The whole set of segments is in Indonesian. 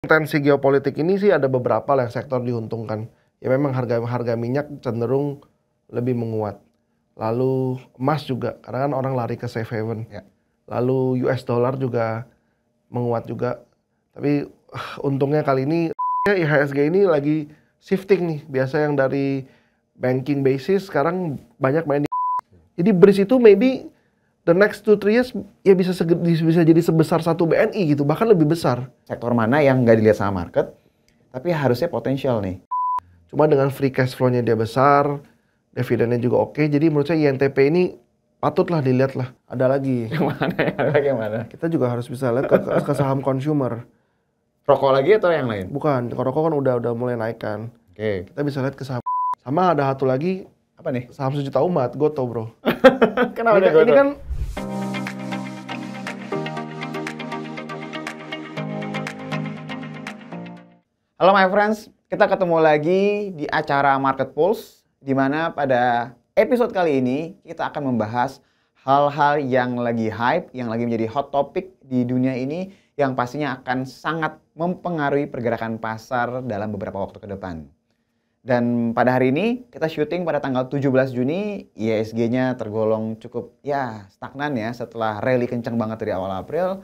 tensi geopolitik ini sih ada beberapa lah yang sektor diuntungkan. Ya memang harga minyak cenderung lebih menguat. Lalu emas juga, karena kan orang lari ke safe haven. Ya. Lalu US dollar juga menguat juga. Tapi untungnya kali ini IHSG ini lagi shifting nih. Biasa yang dari banking basis sekarang banyak main di. Jadi BRIS itu maybe the next 2-3 years ya bisa jadi sebesar 1 BNI gitu, bahkan lebih besar. Sektor mana yang nggak dilihat sama market, tapi harusnya potensial nih. Cuma dengan free cash flow-nya dia besar, dividennya juga oke, jadi menurut saya INTP ini patutlah dilihat lah. Ada lagi. Yang mana? Yang lagi yang mana? Kita juga harus bisa lihat ke saham consumer. Rokok lagi atau yang lain? Bukan, rokok kan udah mulai naik kan. Oke. Kita bisa lihat ke saham. Sama ada satu lagi, Apa nih? saham sejuta umat, Goto bro. Kenapa Ini, ini kan Halo my friends, kita ketemu lagi di acara Market Pulse, di mana pada episode kali ini kita akan membahas hal-hal yang lagi hype, yang lagi menjadi hot topic di dunia ini, yang pastinya akan sangat mempengaruhi pergerakan pasar dalam beberapa waktu ke depan. Dan pada hari ini kita syuting pada tanggal 17 Juni, IHSG-nya tergolong cukup stagnan ya setelah rally kencang banget dari awal April.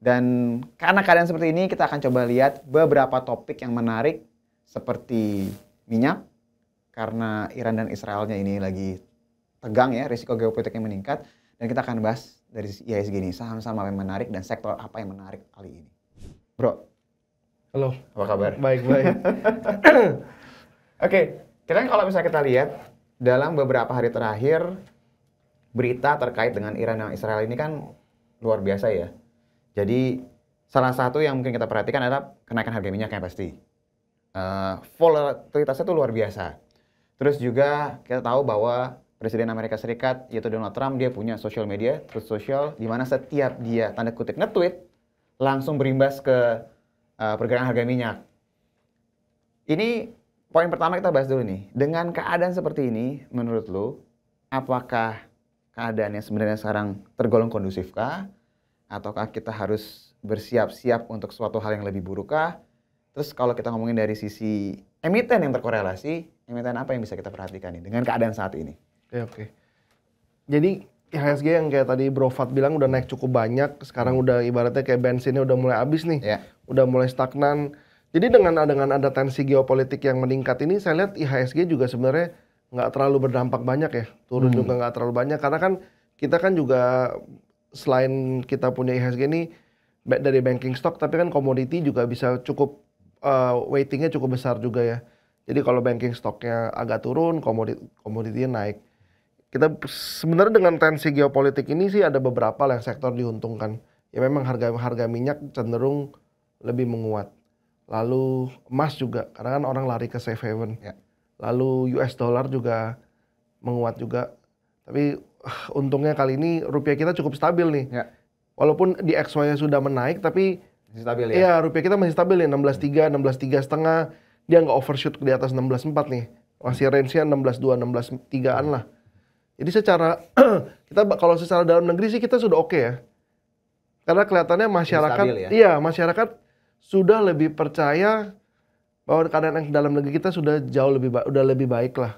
Dan karena keadaan seperti ini, kita akan coba lihat beberapa topik yang menarik seperti minyak, karena Iran dan Israelnya ini lagi tegang ya, risiko geopolitiknya meningkat. Dan kita akan bahas dari IHSG ini, saham-saham apa yang menarik dan sektor apa yang menarik kali ini. Bro. halo. Apa kabar? Baik. Oke, kalau misalnya kita lihat, dalam beberapa hari terakhir, berita terkait dengan Iran dan Israel ini kan luar biasa ya. Jadi salah satu yang mungkin kita perhatikan adalah kenaikan harga minyaknya pasti. Volatilitasnya itu luar biasa. Terus juga kita tahu bahwa Presiden Amerika Serikat yaitu Donald Trump, dia punya social media, Truth Social, di mana setiap dia tanda kutip nge-tweet langsung berimbas ke pergerakan harga minyak. Ini poin pertama kita bahas dulu nih. Dengan keadaan seperti ini, menurut lo, apakah keadaannya sebenarnya sekarang tergolong kondusifkah? Ataukah kita harus bersiap-siap untuk suatu hal yang lebih burukkah? Terus kalau kita ngomongin dari sisi emiten yang terkorelasi, emiten apa yang bisa kita perhatikan nih dengan keadaan saat ini? Oke. Jadi IHSG yang kayak tadi Bro Fat bilang udah naik cukup banyak. Sekarang udah ibaratnya kayak bensinnya udah mulai habis nih. Ya. Udah mulai stagnan. Jadi dengan ada tensi geopolitik yang meningkat ini, saya lihat IHSG juga sebenarnya nggak terlalu berdampak banyak ya. Turun juga nggak terlalu banyak. Karena kan kita kan juga selain kita punya IHSG ini dari banking stock, tapi kan komoditi juga bisa cukup weightingnya cukup besar juga ya. Jadi kalau banking stocknya agak turun, komoditinya naik. Kita sebenarnya dengan tensi geopolitik ini sih ada beberapa lah yang sektor diuntungkan. Ya memang harga minyak cenderung lebih menguat. Lalu emas juga, karena kan orang lari ke safe haven. Ya. Lalu US dollar juga menguat juga. Tapi untungnya kali ini rupiah kita cukup stabil nih. Ya. Walaupun di XY-nya sudah menaik, tapi Masih stabil ya? iya, rupiah kita masih stabil nih, 16.3, 16.3,5. Dia nggak overshoot di atas 16.4 nih. Masih range-nya 16.2, 16.3-an lah. Jadi secara, kalau secara dalam negeri sih kita sudah oke ya. Karena kelihatannya masyarakat, ya? Masyarakat sudah lebih percaya bahwa keadaan yang dalam negeri kita sudah jauh lebih baik lah.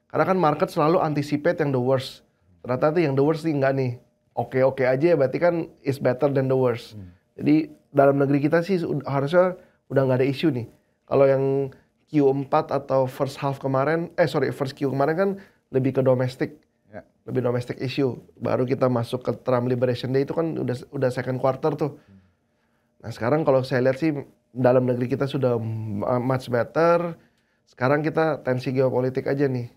Karena kan market selalu anticipate yang the worst. Ternyata yang the worst sih enggak nih. Oke aja ya, berarti kan is better than the worst. Jadi dalam negeri kita sih harusnya udah nggak ada isu nih. Kalau yang Q4 atau first Q kemarin kan lebih ke domestik. Ya. Lebih domestic issue. Baru kita masuk ke Trump Liberation Day itu kan udah second quarter tuh. Nah sekarang kalau saya lihat sih dalam negeri kita sudah much better. Sekarang kita tensi geopolitik aja nih.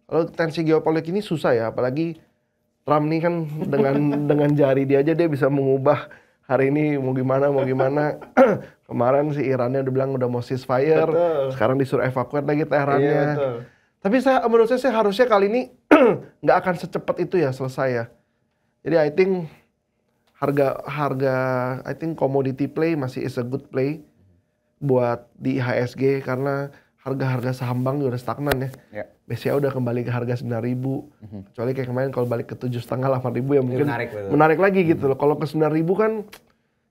Kalau tensi geopolitik ini susah ya, apalagi Trump nih kan dengan jari dia aja dia bisa mengubah hari ini mau gimana. Kemarin si Irannya udah bilang udah mau ceasefire, sekarang disuruh evakuat lagi Tehrannya. Iya, betul. Tapi menurut saya harusnya kali ini nggak akan secepat itu ya selesai ya. Jadi I think I think commodity play masih is a good play buat di IHSG karena harga saham bank juga udah stagnan ya. Ya. BCA udah kembali ke harga 9.000. Kecuali kayak kemarin kalau balik ke 7,5 8.000 ya mungkin menarik lagi gitu loh. Kalau ke 9.000 kan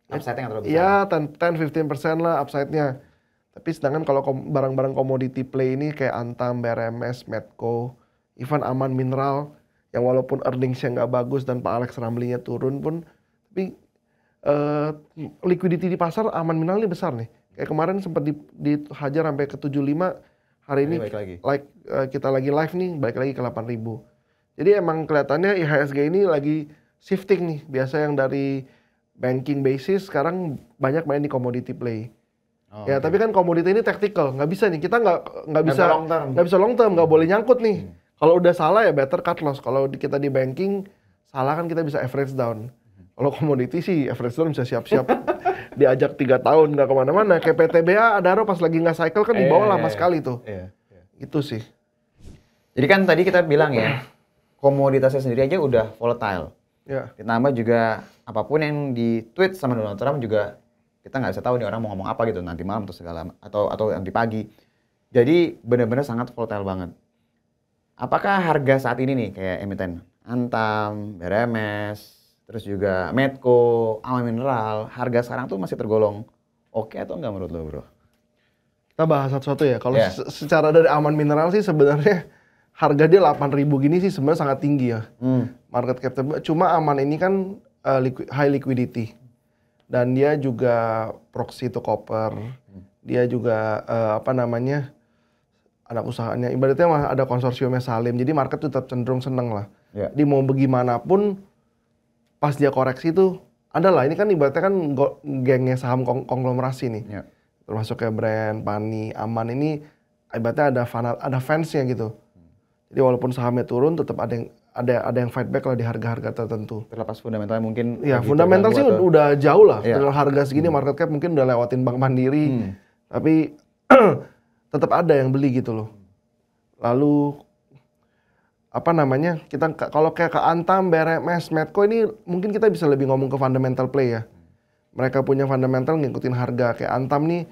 upside-nya nggak terlalu besar. Ya 10-15% lah upside-nya. Tapi sedangkan kalau barang-barang commodity play ini kayak Antam, BRMS, Medco, even Aman Mineral yang walaupun earnings-nya nggak bagus dan Pak Alex Ramli-nya turun pun, tapi liquidity di pasar Aman Mineral ini besar nih. Kayak kemarin sempat dihajar sampai ke 75, hari ini balik lagi. Kita lagi live nih balik lagi ke 8.000. Jadi emang kelihatannya IHSG ini lagi shifting nih. Biasa yang dari banking basis sekarang banyak main di commodity play. Ya, tapi kan komoditi ini tactical, nggak bisa nih, kita nggak bisa long term, nggak boleh nyangkut nih. Kalau udah salah ya better cut loss. Kalau kita di banking salah kan kita bisa average down. Kalau komoditi sih average down bisa siap-siap diajak 3 tahun nggak kemana-mana. Kayak PTBA Adaro pas lagi nggak cycle kan di bawah lama sekali tuh. Itu sih. Jadi kan tadi kita bilang ya, komoditasnya sendiri aja udah volatile. Ya. Ditambah juga apapun yang di tweet sama Donald Trump juga kita nggak bisa tahu nih orang mau ngomong apa gitu nanti malam atau nanti pagi. Jadi benar-benar sangat volatile banget. Apakah harga saat ini nih kayak emiten Antam, BRMS, terus juga Medco, Aman Mineral, harga sekarang tuh masih tergolong oke atau enggak menurut lo, bro? Kita bahas satu-satu ya. Kalau secara dari Aman Mineral sih sebenarnya harga dia 8.000 gini sih sebenarnya sangat tinggi ya. Market cap. Cuma Aman ini kan high liquidity. Dan dia juga proxy to copper, dia juga anak usahanya, ibaratnya ada konsorsiumnya Salim, jadi market tuh tetap cenderung seneng lah. Jadi mau bagaimanapun, pas dia koreksi tuh, ada lah, ini kan ibaratnya kan gengnya saham konglomerasi nih. Termasuk kayak brand, Pani, Aman ini, ibaratnya ada fansnya gitu. Jadi walaupun sahamnya turun, tetap ada yang fight back lah di harga-harga tertentu. Terlepas fundamentalnya mungkin. Ya fundamental sih udah jauh lah. Dengan harga segini market cap mungkin udah lewatin Bank Mandiri. Tapi tetap ada yang beli gitu loh. Lalu kita kalau kayak ke Antam, BRMS, Medco ini mungkin kita bisa lebih ngomong ke fundamental play ya. Mereka punya fundamental ngikutin harga. Kayak Antam nih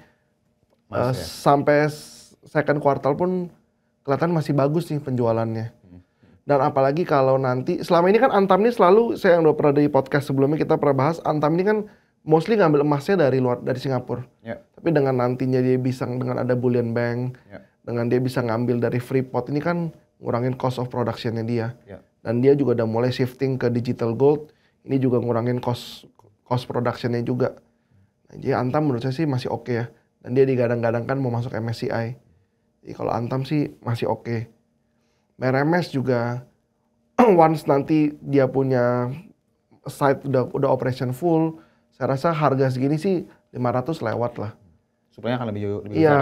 sampai second quartal pun kelihatan masih bagus nih penjualannya. Dan apalagi kalau nanti, selama ini kan Antam ini selalu, saya yang udah pernah di podcast sebelumnya kita pernah bahas, Antam ini kan mostly ngambil emasnya dari Singapura. Tapi dengan nantinya dia bisa, dengan ada bullion bank, dengan dia bisa ngambil dari Freeport, ini kan ngurangin cost of production-nya dia. Dan dia juga udah mulai shifting ke digital gold, ini juga ngurangin cost production-nya juga. Nah, jadi Antam menurut saya sih masih oke ya. Dan dia digadang-gadangkan mau masuk MSCI. Jadi kalau Antam sih masih oke. BRMS juga once nanti dia punya site udah operation full, saya rasa harga segini sih 500 lewat lah. Supaya akan lebih besar ya.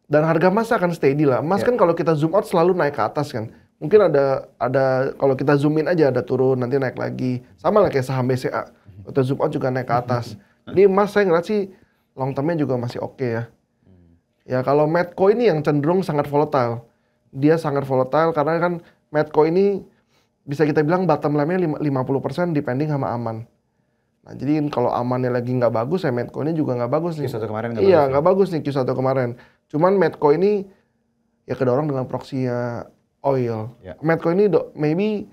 Dan harga emas akan steady lah. Emas kan kalau kita zoom out selalu naik ke atas kan. Mungkin ada kalau kita zoom in aja ada turun nanti naik lagi. Sama lah kayak saham BCA. Kita zoom out juga naik ke atas. Jadi emas saya ngeliat sih long termnya juga masih oke ya. Ya kalau Medco ini yang cenderung sangat volatile. Dia sangat volatile karena kan Medco ini bisa kita bilang bottom line-nya 50% depending sama Aman. Nah jadi kalau Amannya lagi nggak bagus ya Medco ini juga nggak bagus nih. Q1 kemarin nggak bagus nih Q1 kemarin. Cuman Medco ini ya kedorong dengan proxy-nya oil. Medco ini maybe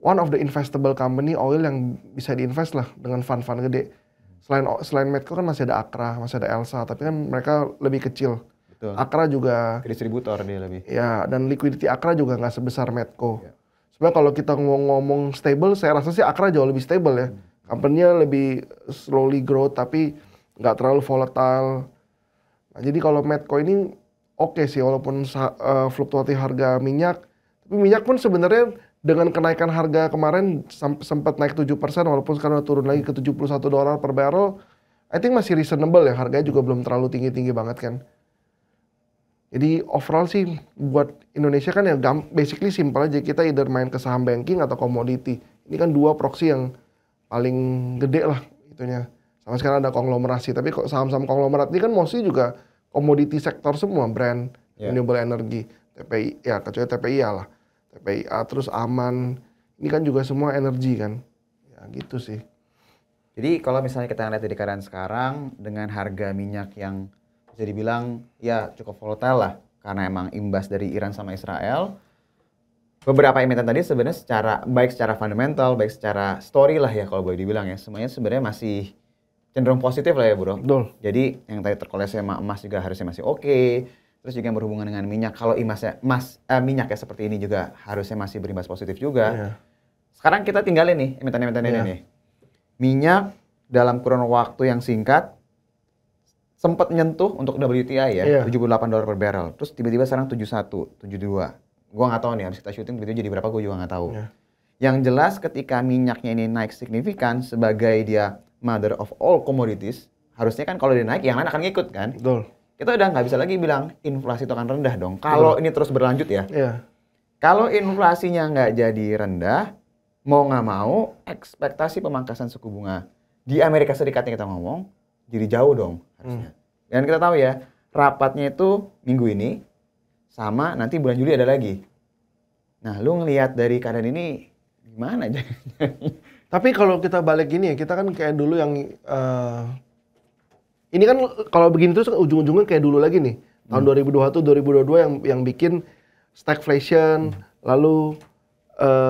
one of the investable company oil yang bisa diinvest lah dengan fund-fund gede. Selain Medco kan masih ada Akra, masih ada Elsa, tapi kan mereka lebih kecil. Betul. Akra juga distributor dia lebih. Ya, dan liquidity Akra juga nggak sebesar Medco. Sebenarnya kalau kita ngomong stable, saya rasa sih Akra jauh lebih stable ya. Company-nya lebih slowly growth tapi nggak terlalu volatile. Nah, jadi kalau Medco ini oke sih walaupun fluktuatif harga minyak, tapi minyak pun sebenarnya dengan kenaikan harga kemarin sempat naik 7% walaupun sekarang udah turun lagi ke $71 per barrel, I think masih reasonable ya, harganya juga belum terlalu tinggi-tinggi banget kan. Jadi overall sih buat Indonesia kan ya basically simple aja, kita either main ke saham banking atau komoditi. Ini kan dua proxy yang paling gede lah itunya. Sama sekarang ada konglomerasi, tapi kok saham-saham konglomerat ini kan mostly juga komoditi sektor semua, brand, renewable energy, TPI, ya kecuali TPIA lah. TPIA terus Aman, ini kan juga semua energi kan. Ya gitu sih. Jadi kalau misalnya kita lihat dari keadaan sekarang dengan harga minyak yang bisa dibilang ya cukup volatile lah karena emang imbas dari Iran sama Israel. beberapa emiten tadi sebenarnya secara fundamental, baik secara story lah ya kalau boleh dibilang ya, semuanya sebenarnya masih cenderung positif lah ya bro. Betul. Jadi yang tadi terkoreksi sama emas juga harusnya masih oke. Terus juga yang berhubungan dengan minyak, kalau minyak ya seperti ini juga harusnya masih berimbas positif juga. Iya. Sekarang kita tinggalin nih emiten-emiten ini nih. Minyak dalam kurun waktu yang singkat sempat nyentuh untuk WTI ya, $78 per barrel. Terus tiba-tiba sekarang 71, 72. Gua nggak tahu nih, habis kita syuting begitu jadi berapa gua juga nggak tahu. Yang jelas ketika minyaknya ini naik signifikan sebagai dia mother of all commodities, harusnya kan kalau dia naik yang lain akan ngikut kan? Betul. Kita udah nggak bisa lagi bilang inflasi itu akan rendah dong. Kalau ini terus berlanjut ya. Kalau inflasinya nggak jadi rendah, mau nggak mau ekspektasi pemangkasan suku bunga di Amerika Serikat yang kita ngomong jadi jauh dong harusnya. Dan kita tahu ya, rapatnya itu minggu ini sama nanti bulan Juli ada lagi. Nah, lu ngelihat dari keadaan ini gimana aja? Tapi kalau kita balik gini ya, kita kan kayak dulu yang ini kan kalau begini terus ujung-ujungnya kayak dulu lagi nih. Tahun 2021, 2022 yang bikin stagflation, lalu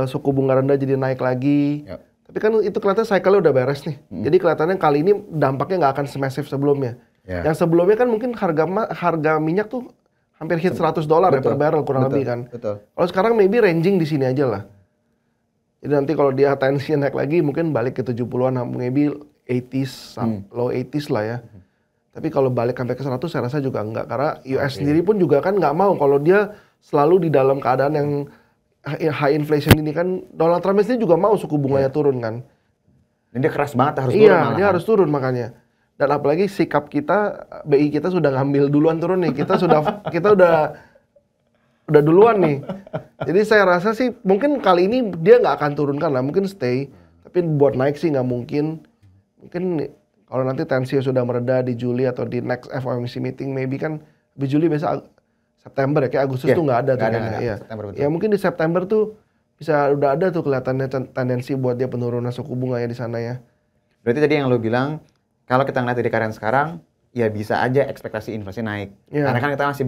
suku bunga rendah jadi naik lagi. Tapi kan itu kelihatan cycle-nya udah beres nih. Jadi kelihatannya kali ini dampaknya nggak akan semasif sebelumnya. Yang sebelumnya kan mungkin harga minyak tuh hampir hit $100 ya per barrel kurang lebih kan. Kalau sekarang maybe ranging di sini aja lah. Jadi nanti kalau dia tensinya naik lagi mungkin balik ke 70-an, maybe 80s, low 80s lah ya. Tapi kalau balik sampai ke 100 saya rasa juga enggak. Karena US sendiri pun juga kan nggak mau kalau dia selalu di dalam keadaan yang high inflation ini kan. Donald Trump sendiri juga mau suku bunganya turun kan. Dan dia keras banget harus turun malah. Iya, dia harus turun makanya. Dan apalagi sikap kita, BI kita sudah ngambil duluan turun nih. Kita udah duluan nih. Jadi saya rasa sih mungkin kali ini dia nggak akan turunkan lah, mungkin stay. Tapi buat naik sih nggak mungkin. Mungkin kalau nanti tensi sudah mereda di Juli atau di next FOMC meeting, maybe kan di Juli biasa September ya, kayak Agustus tuh nggak ada tuh kayaknya. Iya. Ya mungkin di September tuh bisa udah ada tuh kelihatannya tendensi buat dia penurunan suku bunga ya di sana ya. Berarti tadi yang lo bilang, kalau kita ngeliat dari keadaan sekarang, ya bisa aja ekspektasi inflasi naik. Karena kan kita masih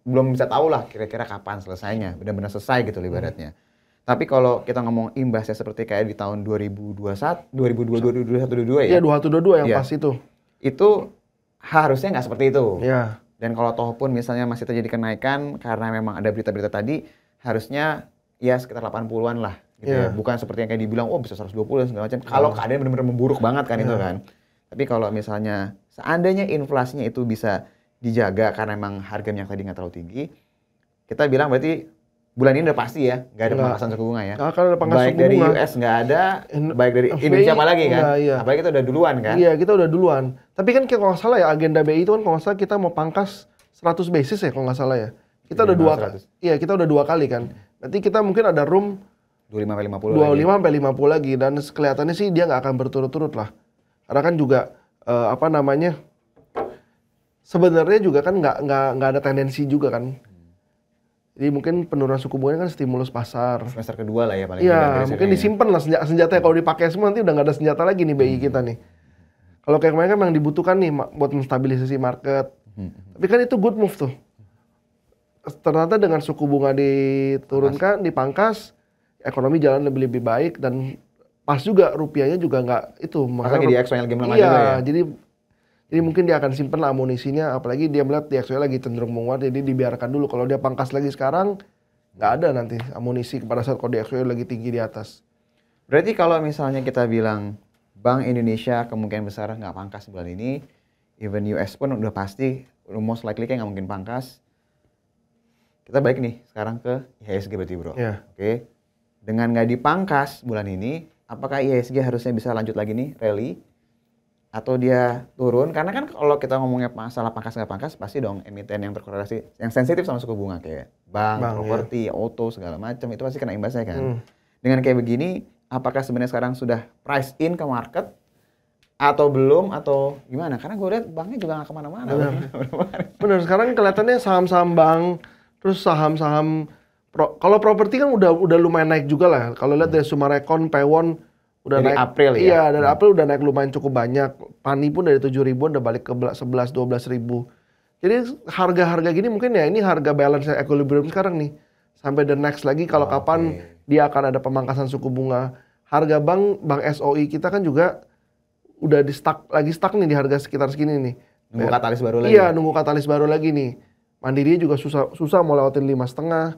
belum bisa tahu lah kira-kira kapan selesainya, benar-benar selesai gitu ibaratnya. Tapi kalau kita ngomong imbasnya seperti kayak di tahun 2022 ya. Iya, 2122 yang pas itu. Itu harusnya nggak seperti itu. Iya. Dan kalau toh pun misalnya masih terjadi kenaikan karena memang ada berita-berita tadi, harusnya ya sekitar 80-an lah gitu ya. Bukan seperti yang kayak dibilang, oh bisa 120 dan segala macam. Kalau keadaan benar-benar memburuk banget kan itu kan. Tapi kalau misalnya seandainya inflasinya itu bisa dijaga karena memang harga minyak tadi nggak terlalu tinggi, kita bilang berarti bulan ini udah pasti ya nggak ada pemangkasan suku bunga ya. Baik dari US nggak ada, baik dari Indonesia apalagi kan. Apalagi kita udah duluan kan. Iya, kita udah duluan. Tapi kan kalau nggak salah ya agenda BI itu kan kalau nggak salah kita mau pangkas 100 basis ya kalau nggak salah ya. Kita udah kita udah 2 kali kan. Nanti kita mungkin ada room 25 sampai 50 lagi dan kelihatannya sih dia nggak akan berturut-turut lah. Karena kan juga sebenarnya juga kan nggak ada tendensi juga kan. Jadi mungkin penurunan suku bunga kan stimulus pasar. Semester kedua lah ya paling. Iya, mungkin disimpan lah senjata kalau dipakai semua nanti udah nggak ada senjata lagi nih BI kita nih. Kalau kayak kemarin kan memang dibutuhkan nih buat menstabilisasi market. Tapi kan itu good move tuh. Ternyata dengan suku bunga diturunkan, dipangkas, ekonomi jalan lebih baik dan pas juga rupiahnya juga nggak itu. Makanya di XY lagi melemah juga ya. Jadi mungkin dia akan simpen lah amunisinya, apalagi dia melihat DXY lagi cenderung menguat, jadi dibiarkan dulu. Kalau dia pangkas lagi sekarang, nggak ada nanti amunisi pada saat kalau DXY lagi tinggi di atas. Berarti kalau misalnya kita bilang Bank Indonesia kemungkinan besar nggak pangkas bulan ini, even US pun udah pasti, most likely kayak nggak mungkin pangkas. Kita balik nih sekarang ke IHSG berarti bro. Oke. Dengan nggak dipangkas bulan ini, apakah IHSG harusnya bisa lanjut lagi nih rally? Atau dia turun, karena kan kalau kita ngomongnya masalah pangkas nggak pangkas, pasti dong emiten yang berkorelasi, yang sensitif sama suku bunga kayak bank, properti, auto, segala macam, itu pasti kena imbasnya kan. Dengan kayak begini, apakah sebenarnya sekarang sudah price in ke market, atau belum, atau gimana? Karena gue lihat banknya juga nggak kemana-mana. Bener, sekarang kelihatannya saham-saham bank, terus saham-saham, kalau properti kan udah lumayan naik juga lah. Kalau lihat dari Sumarekon, Pewon, udah dari naik, April ya? Iya, dari April udah naik lumayan cukup banyak. Pani pun dari 7.000-an udah balik ke 11-12 ribu. Jadi harga-harga gini mungkin ya ini harga balance equilibrium sekarang nih. sampai the next lagi kalau kapan dia akan ada pemangkasan suku bunga. Harga bank SOI kita kan juga udah lagi stuck nih di harga sekitar segini nih. Nunggu katalis baru lagi. Iya, nunggu katalis baru lagi nih. Mandiri juga susah mau lewatin 5,5.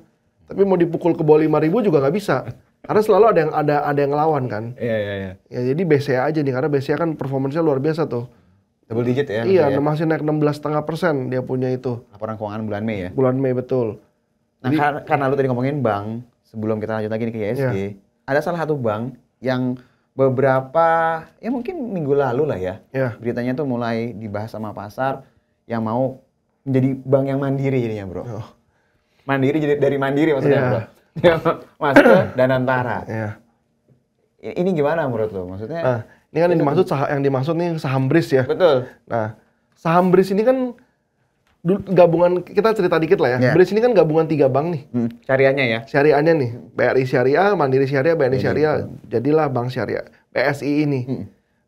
Tapi mau dipukul ke bawah 5.000 juga nggak bisa. Karena selalu ada yang ngelawan kan. Iya. Ya jadi BCA aja nih, karena BCA kan performance-nya luar biasa tuh. Double digit ya? Iya, masih naik 16,5% dia punya itu. Laporan keuangan bulan Mei ya? Bulan Mei, betul. Nah, karena lu tadi ngomongin bank, sebelum kita lanjut lagi nih ke IHSG, ada salah satu bank yang beberapa, ya mungkin minggu lalu lah ya, beritanya tuh mulai dibahas sama pasar yang mau menjadi bank yang mandiri jadinya, bro. Mandiri jadi dari mandiri maksudnya, bro. Masuk ke Danantara. Ini gimana menurut lo? Maksudnya? Ini kan yang dimaksud nih saham BRIS ya. Betul. Nah, saham BRIS ini kan gabungan, kita cerita dikit lah ya. BRIS ini kan gabungan 3 bank nih. Syariahnya ya? Syariahnya nih, BRI Syariah, Mandiri Syariah, BNI Syariah. Jadilah Bank Syariah, BSI ini.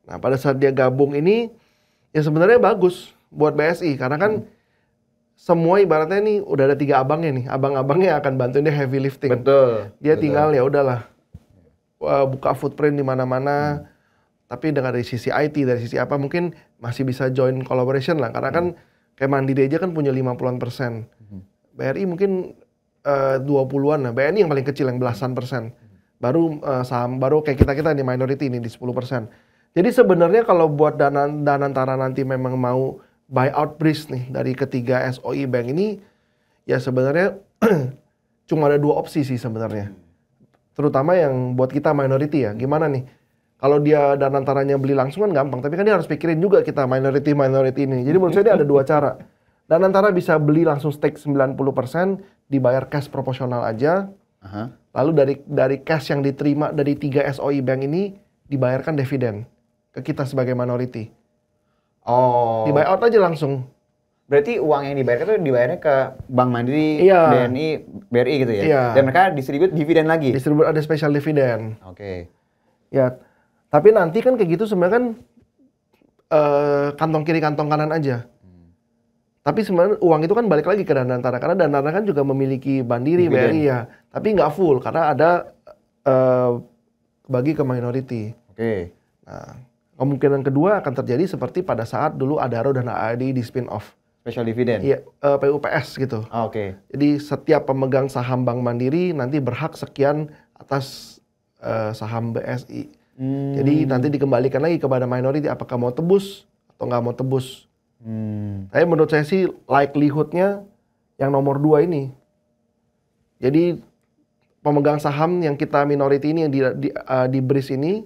Nah, pada saat dia gabung ini, ya sebenarnya bagus buat BSI. Karena kan semua ibaratnya nih udah ada 3 abangnya nih. Abang-abangnya akan bantuin dia heavy lifting. Betul. Dia tinggal ya udahlah buka footprint di mana-mana. Tapi dari sisi IT, dari sisi apa mungkin masih bisa join collaboration lah. Karena kan kayak Mandiri aja kan punya 50%. BRI mungkin 20-an lah. BNI yang paling kecil, yang belasan persen. Baru saham, baru kayak kita nih minority ini di 10%. Jadi sebenarnya kalau buat Danantara nanti memang mau buyout BRIS nih dari ketiga SOI Bank ini, ya sebenarnya cuma ada 2 opsi sih sebenarnya. Terutama yang buat kita minority ya. Gimana nih? Kalau dia Danantaranya beli langsung kan gampang, tapi kan dia harus pikirin juga kita minority ini. Jadi menurut saya ini ada 2 cara. Danantara bisa beli langsung stake 90%, dibayar cash proporsional aja. Lalu dari cash yang diterima dari 3 SOI Bank ini dibayarkan dividen ke kita sebagai minority. Di buyout aja langsung. Berarti uang yang dibayarkan itu dibayarnya ke Bank Mandiri, BNI, BRI gitu ya? Iya. Dan mereka distribute dividen lagi? Ada special dividen. Oke. Ya, tapi nanti kan kayak gitu sebenarnya kan kantong kiri kantong kanan aja. Tapi sebenarnya uang itu kan balik lagi ke Danantara. Karena Danantara kan juga memiliki Mandiri, BRI ya. Tapi nggak full karena ada bagi ke minority. Oke. Nah, kemungkinan kedua akan terjadi seperti pada saat dulu Adaro dan AAD di spin off. Special dividend? Iya, PUPS gitu. Oke. Jadi setiap pemegang saham Bank Mandiri nanti berhak sekian atas saham BSI. Jadi nanti dikembalikan lagi kepada minority apakah mau tebus atau nggak mau tebus. Tapi menurut saya sih likelihood-nya yang nomor 2 ini. Jadi pemegang saham yang kita minority ini yang di BRIS ini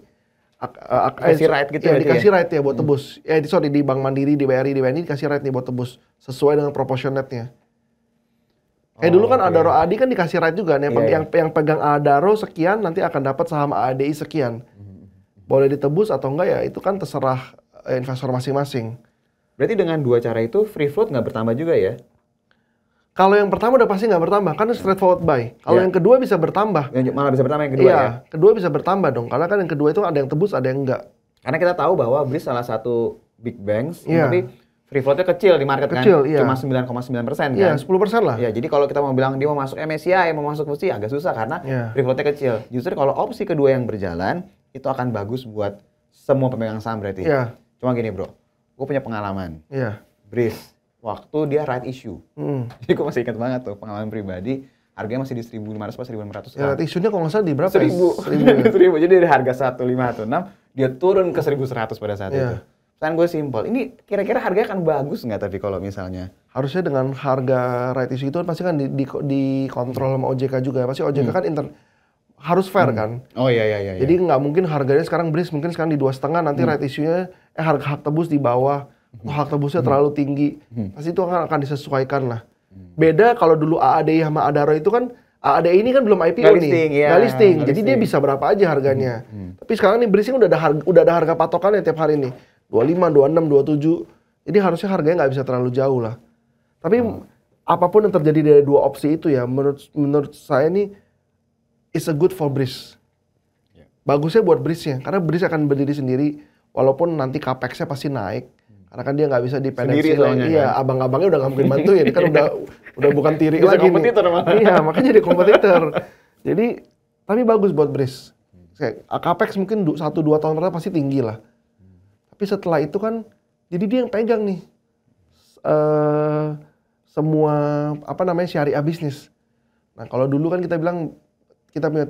dikasih right gitu ya? Dikasih right ya buat tebus. Di Bank Mandiri, di BRI, di BNI dikasih right nih buat tebus sesuai dengan proportionate-nya. Dulu kan Adaro ADI kan dikasih right juga nih. Yang pegang Adaro sekian nanti akan dapat saham ADI sekian. Boleh ditebus atau enggak ya itu kan terserah investor masing-masing. Berarti dengan 2 cara itu free float nggak bertambah juga ya? Kalau yang pertama udah pasti nggak bertambah, kan straightforward buy. Kalau yang kedua bisa bertambah. Malah bisa bertambah yang kedua ya? Kedua bisa bertambah dong. Karena kan yang kedua itu ada yang tebus, ada yang enggak. Karena kita tahu bahwa BRIS salah satu big banks, tapi free floatnya kecil di market kan? Cuma 9,9% kan? Iya, 10% lah. Ya, jadi kalau kita mau bilang dia mau masuk MSCI, mau masuk FTSE agak susah karena free floatnya kecil. Justru kalau opsi kedua yang berjalan, itu akan bagus buat semua pemegang saham berarti. Cuma gini bro, gue punya pengalaman. BRIS, waktu dia right issue. Jadi gue masih ingat banget tuh pengalaman pribadi. Harganya masih di 1.500 atau 1.600. Right issue-nya kalau nggak salah di berapa? 1.000. 1.000. Jadi dari harga 1.516 dia turun ke 1.100 pada saat itu. Pertanyaan gue simpel, ini kira-kira harganya akan bagus nggak tapi kalau misalnya? Harusnya dengan harga right issue itu pasti kan dikontrol sama OJK juga. Pasti OJK kan harus fair kan? Oh iya. Jadi nggak mungkin harganya sekarang BRIS mungkin sekarang di 2,5 nanti right issue-nya harga hak tebus di bawah. Hak tebusnya terlalu tinggi. Pasti itu akan disesuaikan lah. Beda kalau dulu AADI sama Adaro itu kan AADI ini kan belum IPO nggak listing. Jadi dia bisa berapa aja harganya. Tapi sekarang nih BRIS udah ada harga patokannya tiap hari nih. 25, 26, 27. Jadi harusnya harganya nggak bisa terlalu jauh lah. Tapi apapun yang terjadi dari 2 opsi itu ya menurut saya nih is a good for BRIS. Bagusnya buat BRIS-nya karena BRIS akan berdiri sendiri walaupun nanti capex-nya pasti naik. Karena kan dia nggak bisa dipendensi. Iya, abang-abangnya udah nggak mungkin bantu ya. Dia kan Udah bukan Tiri Bisa lagi kompetitor nih. malah. Iya, makanya jadi kompetitor. Jadi, tapi bagus buat Breeze. Kayak Capex mungkin 1-2 tahun pertama pasti tinggi lah. Tapi setelah itu kan, jadi dia yang pegang nih semua syariah bisnis. Nah kalau dulu kan kita bilang kita punya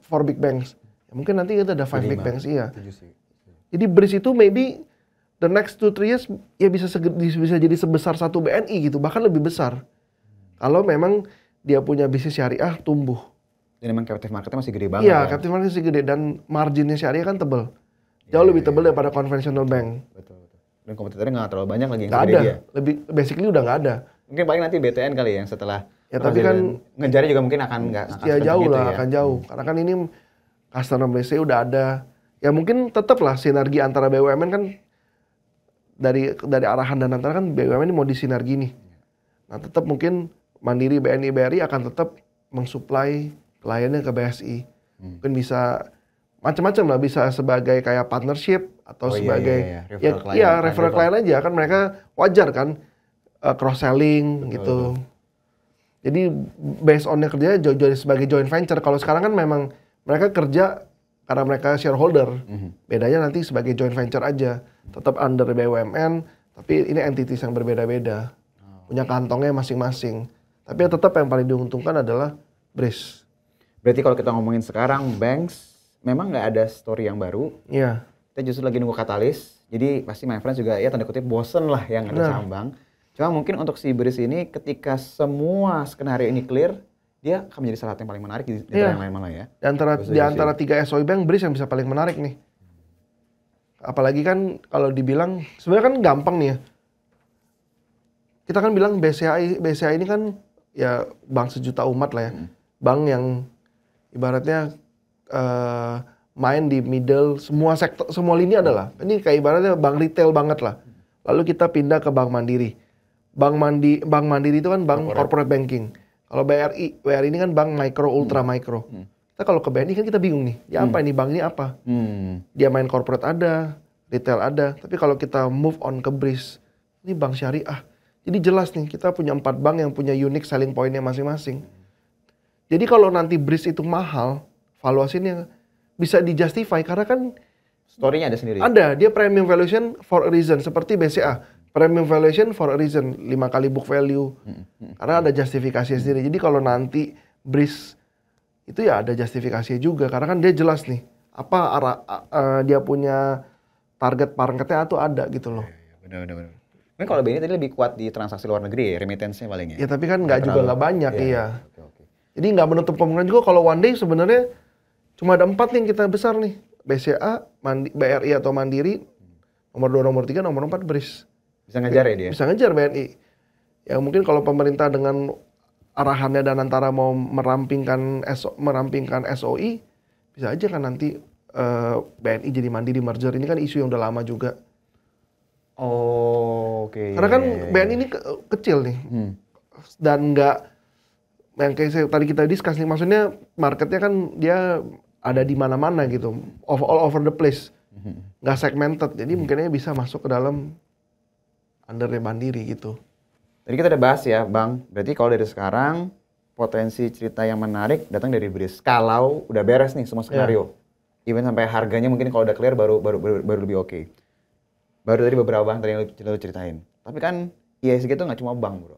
four big banks. Ya, mungkin nanti kita ada 5 big banks, iya. Jadi Breeze itu maybe the next 2-3 years ya bisa jadi sebesar satu BNI gitu, bahkan lebih besar. Kalau memang dia punya bisnis syariah tumbuh. Dan memang captive marketnya masih gede banget. Iya, captive market masih gede dan marginnya syariah kan tebel. Jauh lebih tebel daripada konvensional bank. Betul. Dan kompetitornya nggak terlalu banyak lagi yang Nggak segede ada, dia. basically udah nggak ada. Mungkin paling nanti BTN kali yang setelah Ya tapi kan ngejarnya juga mungkin akan nggak ya jauh gitu lah, ya. akan jauh. Karena kan ini customer base udah ada. Ya mungkin tetap lah sinergi antara BUMN kan dari arahan dan antara kan BUMN ini mau disinergi nih. Nah tetap mungkin Mandiri, BNI, BRI akan tetap mensuplai kliennya ke BSI. Mungkin bisa macam-macam lah, bisa sebagai kayak partnership atau sebagai referral client aja kan, mereka wajar kan cross selling gitu. Jadi based on-nya kerjanya jadi sebagai joint venture. Kalau sekarang kan memang mereka kerja karena mereka shareholder. Bedanya nanti sebagai joint venture aja. Tetap under BUMN, tapi ini entities yang berbeda-beda. Punya kantongnya masing-masing. Tapi tetap yang paling diuntungkan adalah Breeze. Berarti kalau kita ngomongin sekarang, banks memang nggak ada story yang baru. Iya. Kita justru lagi nunggu katalis. Jadi pasti my friends juga ya tanda kutip bosen lah yang ada saham bank. Cuma mungkin untuk si Breeze ini ketika semua skenario ini clear, dia akan menjadi salah satu yang paling menarik di yang lain malah ya. Di antara 3 SOE bank, Breeze yang bisa paling menarik nih. Apalagi kan kalau dibilang, sebenarnya kan gampang nih ya. Kita kan bilang BCA ini kan ya bank sejuta umat lah ya. Bank yang ibaratnya main di middle, semua sektor, semua lini adalah. Ini kayak ibaratnya bank retail banget lah. Lalu kita pindah ke Bank Mandiri. Bank Mandiri itu kan bank corporate banking. Kalau BRI ini kan bank micro, ultra micro. Kita kalau ke BNI kan kita bingung nih, ya apa ini bank ini apa? Dia main corporate ada, retail ada. Tapi kalau kita move on ke Breeze, ini bank syariah. Jadi jelas nih, kita punya 4 bank yang punya unique selling point-nya masing-masing. Jadi kalau nanti Breeze itu mahal, valuasinya bisa dijustify karena kan story-nya ada sendiri. Ada, dia premium valuation for a reason, seperti BCA. Premium valuation for a reason, 5 kali book value. Karena ada justifikasi sendiri. Jadi kalau nanti Breeze itu ya ada justifikasi juga, karena kan dia jelas nih apa dia punya target marketnya atau ada gitu loh. Benar. Mungkin kalau BNI tadi lebih kuat di transaksi luar negeri ya, remittance-nya paling ya. Ya tapi kan nggak banyak iya. Jadi nggak menutup kemungkinan juga kalau one day sebenarnya cuma ada 4 nih yang kita besar nih. BCA, BRI atau Mandiri, nomor 2, nomor 3, nomor 4 Breeze. Bisa ngejar ya dia? Bisa ngejar BNI. Ya mungkin kalau pemerintah dengan arahannya dan antara mau merampingkan SOI, bisa aja kan nanti BNI jadi Mandiri merger. Ini kan isu yang udah lama juga. Oh, oke. Karena kan BNI ini kecil nih. Dan nggak, yang kayak tadi kita discuss nih, maksudnya marketnya kan dia ada di mana-mana gitu. All over the place. Nggak segmented. Jadi mungkinnya bisa masuk ke dalam under Mandiri gitu. Tadi kita udah bahas ya, Bang. Berarti kalau dari sekarang potensi cerita yang menarik datang dari Breeze. Kalau udah beres nih semua skenario. Even sampai harganya mungkin kalau udah clear baru lebih oke. Baru tadi beberapa bank tadi yang lu ceritain. Tapi kan IHSG itu nggak cuma bank, bro.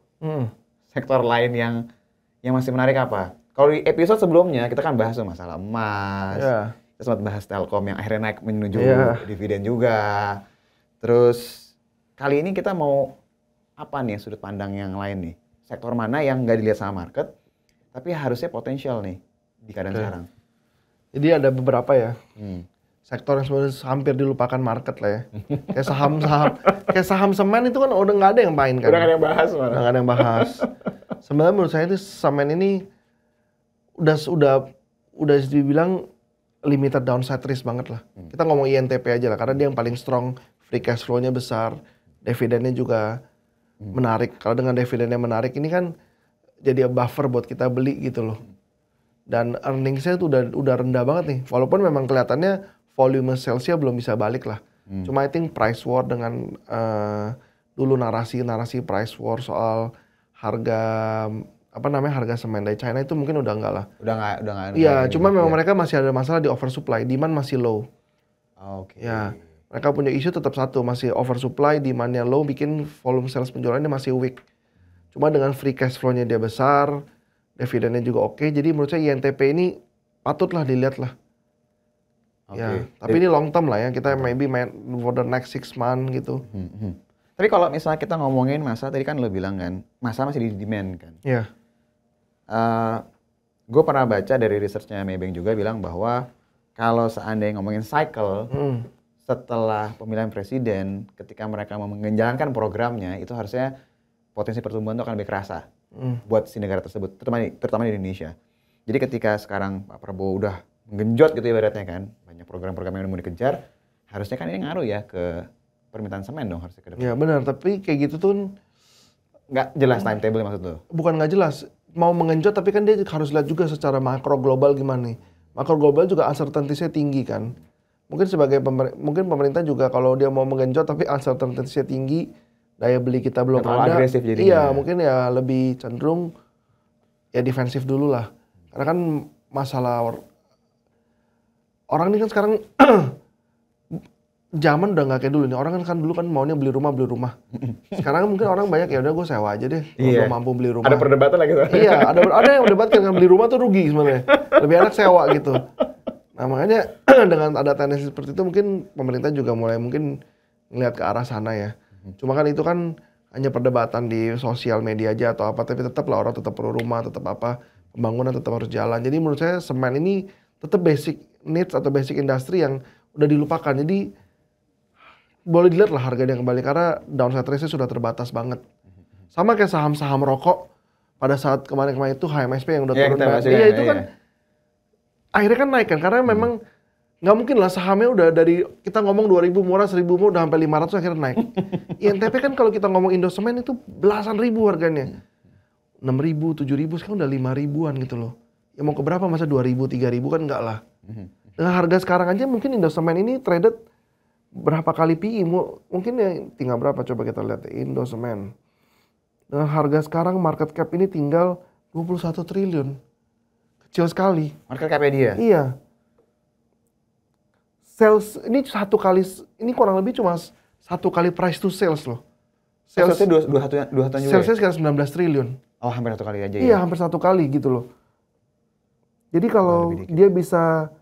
Sektor lain yang masih menarik apa? Kalau di episode sebelumnya kita kan bahas masalah emas. Kita sempat bahas Telkom yang akhirnya naik menuju dividen juga. Terus kali ini kita mau apa nih sudut pandang yang lain nih? Sektor mana yang nggak dilihat sama market, tapi harusnya potensial nih di keadaan sekarang? Jadi ada beberapa ya. Sektor yang sebenarnya hampir dilupakan market lah ya. Kayak saham semen itu kan udah nggak ada yang main kan. Udah nggak ada yang bahas malah. Udah nggak ada yang bahas. Sebenarnya menurut saya itu semen ini udah dibilang limited downside risk banget lah. Kita ngomong INTP aja lah, karena dia yang paling strong, free cash flow-nya besar, dividennya juga menarik. Kalau dengan dividennya menarik ini kan jadi buffer buat kita beli gitu loh. Dan earnings-nya tuh udah rendah banget nih. Walaupun memang kelihatannya volume sales-nya belum bisa balik lah. Cuma I think price war dengan dulu narasi price war soal harga harga semen dari China itu mungkin udah enggak lah. Udah nggak. Iya, cuma memang mereka masih ada masalah di oversupply, demand masih low. Oke. Ya, mereka punya isu tetap satu, masih oversupply, demandnya low, bikin volume sales penjualannya masih weak. Cuma dengan free cash flow-nya dia besar, dividennya juga oke, jadi menurut saya INTP ini patutlah dilihat lah. Ya, tapi ini long term lah ya, kita maybe main for the next 6 months gitu. Tapi kalau misalnya kita ngomongin masa, tadi kan lo bilang kan, masa masih di demand kan. Iya. Gue pernah baca dari researchnya Maybank juga bilang bahwa kalau seandainya ngomongin cycle, setelah pemilihan presiden, ketika mereka mau menjalankan programnya, itu harusnya potensi pertumbuhan itu akan lebih kerasa buat si negara tersebut, terutama di Indonesia. Jadi ketika sekarang Pak Prabowo udah menggenjot gitu ibaratnya kan, banyak program-program yang mau dikejar, harusnya kan ini ngaruh ya ke permintaan semen dong harusnya ke depan. Ya benar, tapi kayak gitu tuh nggak jelas timetable maksud lo? Bukan nggak jelas, mau mengenjot tapi kan dia harus lihat juga secara makro global gimana nih. Makro global juga uncertainty-nya tinggi kan. Mungkin mungkin pemerintah juga kalau dia mau menggenjot tapi uncertainty-nya tinggi, daya beli kita belum ada. Agresif jadinya. Iya, mungkin ya lebih cenderung ya defensif dulu lah. Karena kan masalah orang ini kan sekarang zaman udah nggak kayak dulu nih. Orang kan dulu kan maunya beli rumah. Sekarang mungkin orang banyak ya udah gue sewa aja deh. Kalau mampu beli rumah. Ada perdebatan lagi tuh. Iya, ada yang mendebatkan kan beli rumah tuh rugi sebenarnya. Lebih enak sewa gitu. Nah makanya dengan ada tendensi seperti itu mungkin pemerintah juga mulai mungkin ngelihat ke arah sana ya. Cuma kan itu kan hanya perdebatan di sosial media aja atau apa, tapi tetap lah orang tetap perlu rumah, tetap apa, pembangunan tetap harus jalan. Jadi menurut saya semen ini tetap basic needs atau basic industry yang udah dilupakan. Jadi boleh dilihat lah harganya kembali karena downside risk-nya sudah terbatas banget. Sama kayak saham-saham rokok pada saat kemarin-kemarin itu HMSP yang udah turun banget. Iya itu kan akhirnya kan naik kan karena memang nggak mungkin lah sahamnya udah dari kita ngomong 2.000 murah, 1.000 murah udah sampai 500 akhirnya naik. INTP kan kalau kita ngomong Indosemen itu belasan ribu harganya. 6.000, 7.000 sekarang udah 5.000-an gitu loh. Ya mau ke berapa masa 2.000, 3.000 kan enggak lah. Dengan harga sekarang aja mungkin Indosemen ini traded berapa kali PI, mungkin ya tinggal berapa coba kita lihat Indosemen. Dengan harga sekarang market cap ini tinggal 21 triliun. Kecil sekali. Market cap-nya dia? Iya. Sales ini ini kurang lebih cuma 1 kali price to sales loh. Salesnya 2 juga salesnya sekitar 19 triliun. Oh hampir 1 kali aja ya? Iya hampir 1 kali gitu loh. Jadi kalau dia bisa,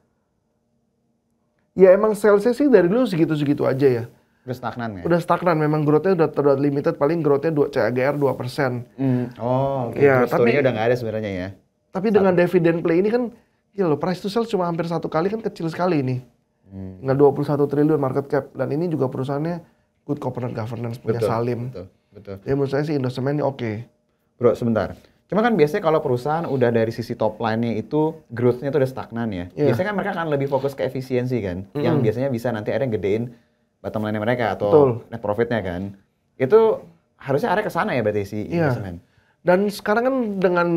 ya emang salesnya sih dari dulu segitu-segitu aja ya. Udah stagnan ya? Udah stagnan, memang growth-nya udah limited, paling growth-nya CAGR 2%. Oh oke, Ya, story-nya udah nggak ada sebenarnya ya? Tapi dengan dividend play ini kan, ya loh price to sales cuma hampir 1 kali kan kecil sekali ini. Nggak 21 triliun market cap, dan ini juga perusahaannya good corporate governance, punya Salim. Betul. Ya menurut saya sih Indosemen ini oke. Bro sebentar, cuma kan biasanya kalau perusahaan udah dari sisi top line-nya itu growth-nya tuh udah stagnan ya. Biasanya kan mereka akan lebih fokus ke efisiensi kan, yang biasanya bisa nanti akhirnya gedein bottom line mereka atau net profit-nya kan. Itu harusnya arah ke sana ya berarti si Indosemen. Dan sekarang kan dengan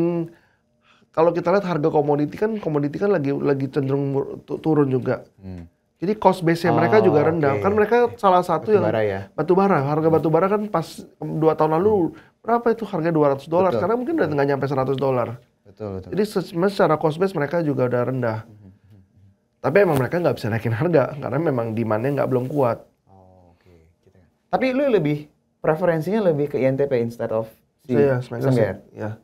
kalau kita lihat harga komoditi kan lagi cenderung turun juga. Jadi cost base-nya mereka juga rendah. Kan mereka salah satu batubara. Harga batubara kan pas 2 tahun lalu berapa itu harga $200. Sekarang mungkin udah nggak nyampe $100. Betul. Jadi secara cost base mereka juga udah rendah. Tapi emang mereka nggak bisa naikin harga karena memang demand-nya belum kuat. Tapi lu lebih preferensinya lebih ke INTP instead of si Sengger? Ya.